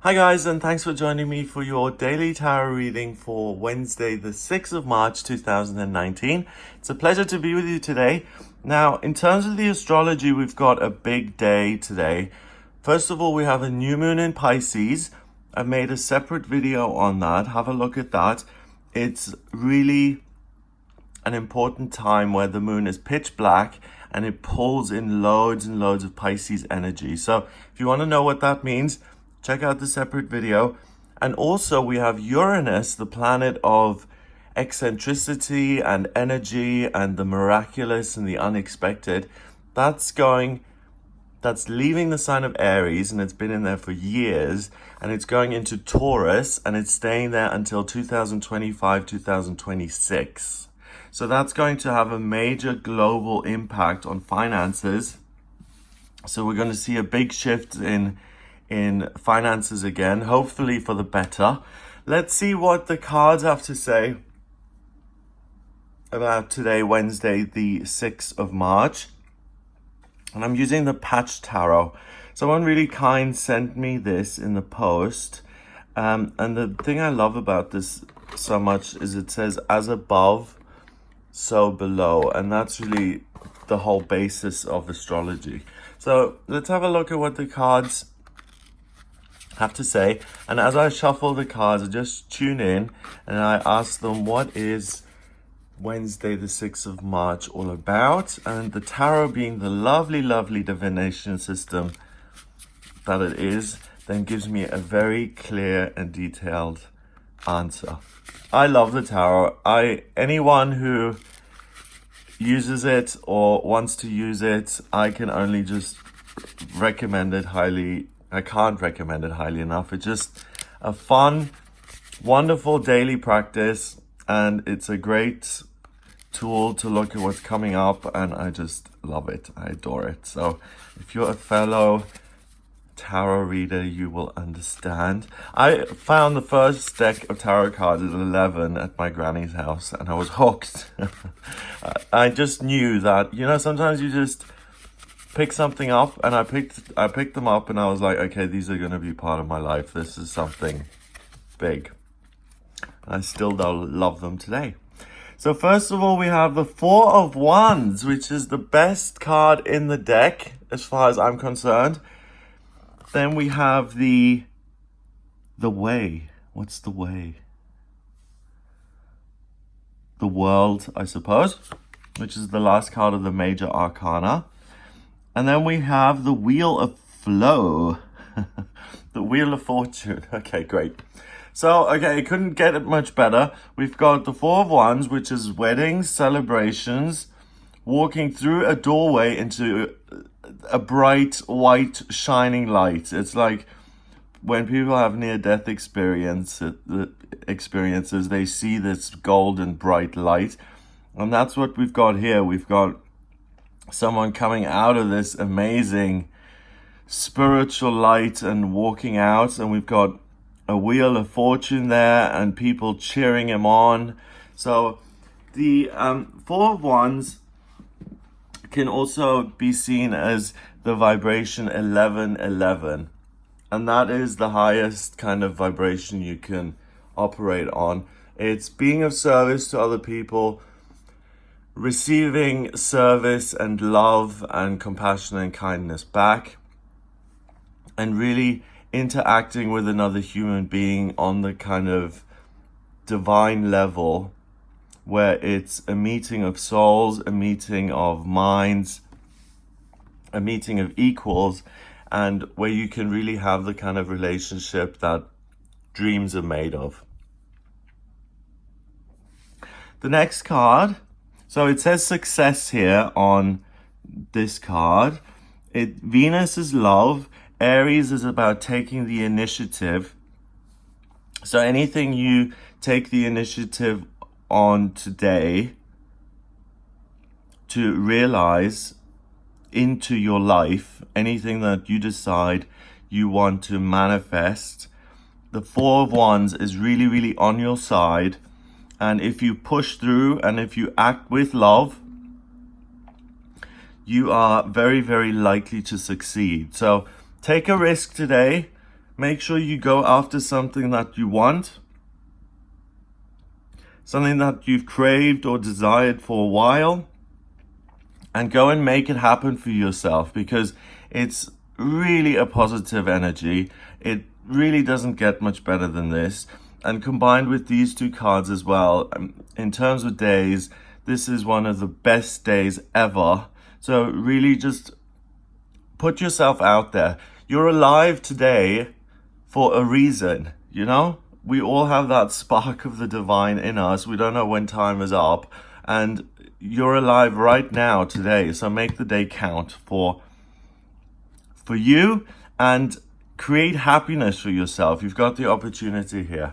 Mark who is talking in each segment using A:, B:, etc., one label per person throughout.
A: Hi guys, and thanks for joining me for your daily tarot reading for Wednesday, the 6th of March 2019. It's a pleasure to be with you today. Now, in terms of the astrology, we've got a big day today. First of all, we have a new moon in Pisces. I've made a separate video on that. Have a look at that. It's really an important time where the moon is pitch black and it pulls in loads and loads of Pisces energy. So if you want to know what that means, check out the separate video. And also we have Uranus, the planet of eccentricity and energy and the miraculous and the unexpected. That's leaving the sign of Aries, and it's been in there for years, and it's going into Taurus, and it's staying there until 2025, 2026. So that's going to have a major global impact on finances. So we're going to see a big shift in finances again, hopefully for the better. Let's see what the cards have to say about today, Wednesday, the 6th of March. And I'm using the Patch Tarot. Someone really kind sent me this in the post. And the thing I love about this so much is it says, as above, so below. And that's really the whole basis of astrology. So let's have a look at what the cards have to say. And as I shuffle the cards, I just tune in and I ask them, what is Wednesday the 6th of March all about? And the tarot, being the lovely divination system that it is, then gives me a very clear and detailed answer. I love the tarot. Anyone who uses it or wants to use it, I can only just recommend it highly. I can't recommend it highly enough. It's just a fun, wonderful daily practice, and it's a great tool to look at what's coming up, and I just love it. I adore it. So if you're a fellow tarot reader, you will understand. I found the first deck of tarot cards at 11 at my granny's house, and I was hooked. I just knew that, sometimes you just pick something up, and I picked them up, and I was like, okay, these are going to be part of my life. This is something big. I still love them today. So first of all, we have the Four of Wands, which is the best card in the deck as far as I'm concerned. Then we have the Way. What's the Way? The World, I suppose, which is the last card of the major arcana. And then we have the Wheel of Flow, the Wheel of Fortune. Okay, great. So, it couldn't get it much better. We've got the Four of Wands, which is weddings, celebrations, walking through a doorway into a bright, white, shining light. It's like when people have near-death experiences, they see this golden, bright light. And that's what we've got here. We've got someone coming out of this amazing spiritual light and walking out, and we've got a Wheel of Fortune there and people cheering him on. So the Four of Wands can also be seen as the vibration 1111, and that is the highest kind of vibration you can operate on. It's being of service to other people, receiving service and love and compassion and kindness back, and really interacting with another human being on the kind of divine level, where it's a meeting of souls, a meeting of minds, a meeting of equals, and where you can really have the kind of relationship that dreams are made of. The next card, so it says success here on this card. Venus is love. Aries is about taking the initiative. So anything you take the initiative on today to realize into your life, anything that you decide you want to manifest, the Four of Wands is really on your side. And if you push through and if you act with love, you are very likely to succeed. So take a risk today. Make sure you go after something that you want, something that you've craved or desired for a while, and go and make it happen for yourself, because it's really a positive energy. It really doesn't get much better than this. And combined with these two cards as well, in terms of days, this is one of the best days ever. So really just put yourself out there. You're alive today for a reason, you know? We all have that spark of the divine in us. We don't know when time is up. And you're alive right now today. So make the day count for you and create happiness for yourself. You've got the opportunity here.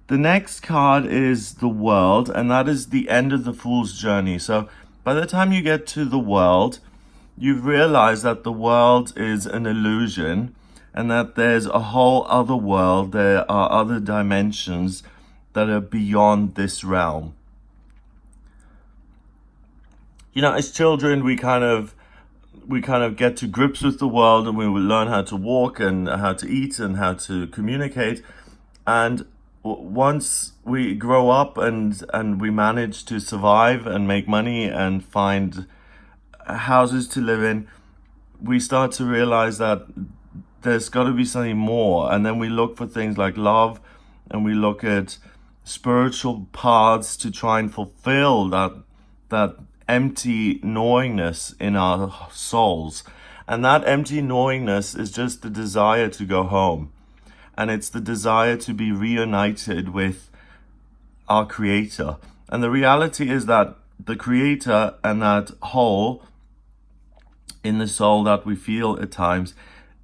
A: The next card is the World, and that is the end of the Fool's journey. So by the time you get to the World, you've realized that the world is an illusion and that there's a whole other world. There are other dimensions that are beyond this realm. You know, as children, we kind of get to grips with the world, and we will learn how to walk and how to eat and how to communicate. And once we grow up and we manage to survive and make money and find houses to live in, we start to realize that there's got to be something more. And then we look for things like love, and we look at spiritual paths to try and fulfill that empty knowingness in our souls. And that empty knowingness is just the desire to go home. And it's the desire to be reunited with our Creator. And the reality is that the Creator and that hole in the soul that we feel at times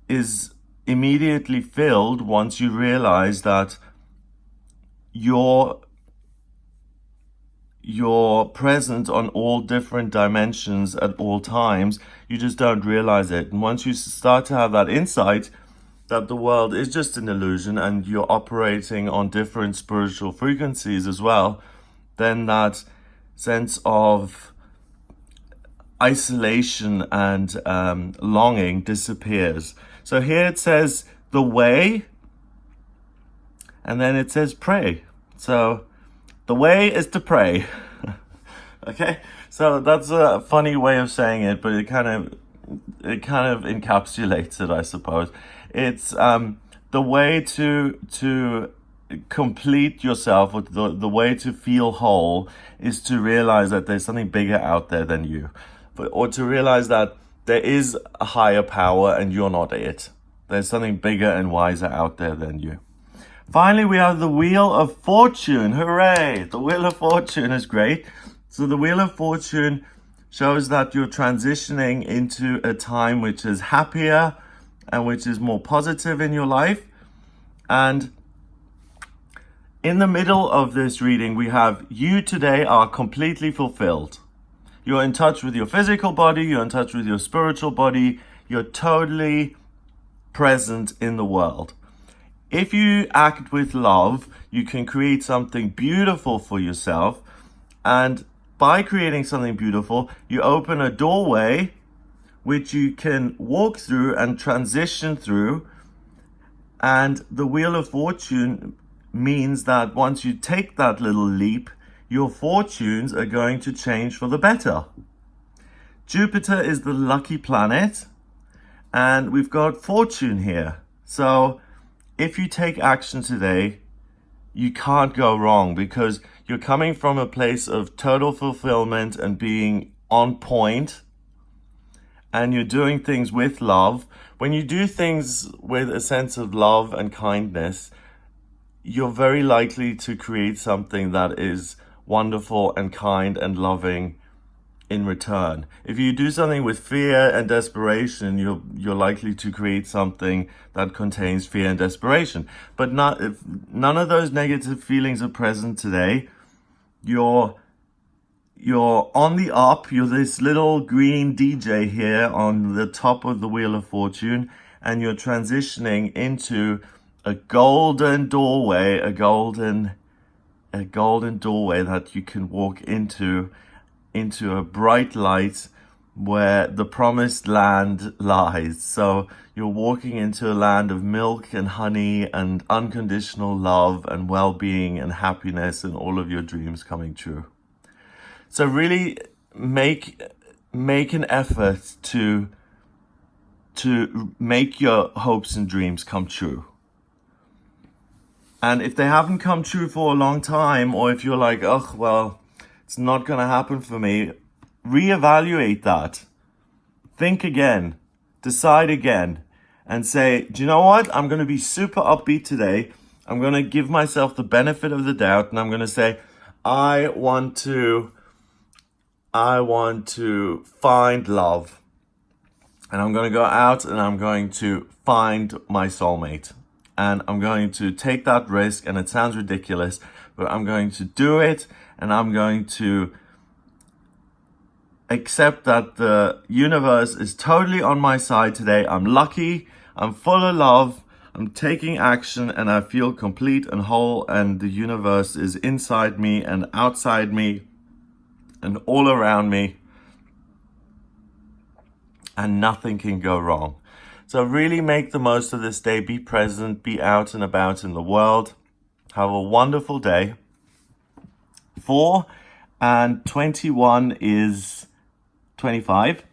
A: is immediately filled once you realize that you're present on all different dimensions at all times. You just don't realize it. And once you start to have that insight that the world is just an illusion and you're operating on different spiritual frequencies as well, then that sense of isolation and longing disappears. So here it says the way, and then it says pray. So the way is to pray. Okay, so that's a funny way of saying it, but it kind of encapsulates it, I suppose. It's the way to complete yourself, or the way to feel whole, is to realize that there's something bigger out there than you, or to realize that there is a higher power and you're not it. There's something bigger and wiser out there than you. Finally, we have the Wheel of Fortune. Hooray! The Wheel of Fortune is great. So the Wheel of Fortune shows that you're transitioning into a time which is happier and which is more positive in your life. And in the middle of this reading, we have you today are completely fulfilled. You're in touch with your physical body, you're in touch with your spiritual body, you're totally present in the world. If you act with love, you can create something beautiful for yourself. And by creating something beautiful, you open a doorway which you can walk through and transition through. And the Wheel of Fortune means that once you take that little leap, your fortunes are going to change for the better. Jupiter is the lucky planet, and we've got fortune here. So if you take action today, you can't go wrong, because you're coming from a place of total fulfillment and being on point, and you're doing things with love. When you do things with a sense of love and kindness, you're very likely to create something that is wonderful and kind and loving in return. If you do something with fear and desperation, you're likely to create something that contains fear and desperation. But if none of those negative feelings are present today, you're on the up. You're this little green DJ here on the top of the Wheel of Fortune, and you're transitioning into a golden doorway, a golden doorway that you can walk into a bright light where the promised land lies. So you're walking into a land of milk and honey and unconditional love and well-being and happiness and all of your dreams coming true. So really make an effort to make your hopes and dreams come true. And if they haven't come true for a long time, or if you're like, oh, well, it's not going to happen for me, reevaluate that. Think again, decide again, and say, do you know what? I'm going to be super upbeat today. I'm going to give myself the benefit of the doubt, and I'm going to say, I want to find love. And I'm going to go out and I'm going to find my soulmate. And I'm going to take that risk, and it sounds ridiculous, but I'm going to do it, and I'm going to accept that the universe is totally on my side today. I'm lucky, I'm full of love, I'm taking action, and I feel complete and whole, and the universe is inside me and outside me and all around me, and nothing can go wrong. So really make the most of this day. Be present, be out and about in the world. Have a wonderful day. 4 and 21 is 25,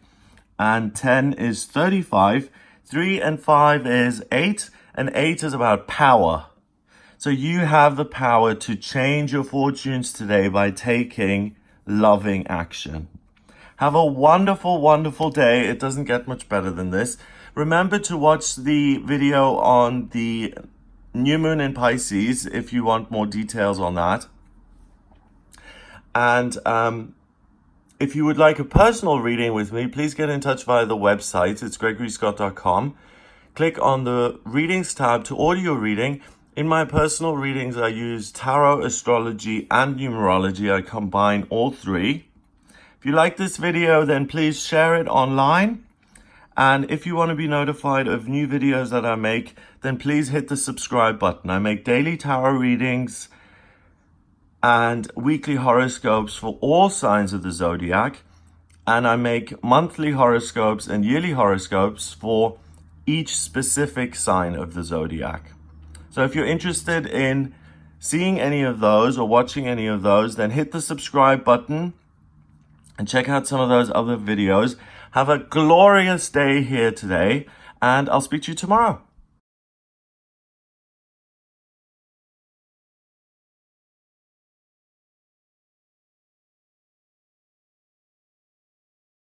A: and 10 is 35. 3 and 5 is 8, and 8 is about power. So you have the power to change your fortunes today by taking loving action. Have a wonderful, wonderful day. It doesn't get much better than this. Remember to watch the video on the new moon in Pisces if you want more details on that. And if you would like a personal reading with me, please get in touch via the website. It's gregoryscott.com. Click on the readings tab to order your reading. In my personal readings, I use tarot, astrology, and numerology. I combine all three. If you like this video, then please share it online. And if you want to be notified of new videos that I make, then please hit the subscribe button. I make daily tarot readings and weekly horoscopes for all signs of the zodiac. And I make monthly horoscopes and yearly horoscopes for each specific sign of the zodiac. So if you're interested in seeing any of those or watching any of those, then hit the subscribe button and check out some of those other videos. Have a glorious day here today, and I'll speak to you tomorrow.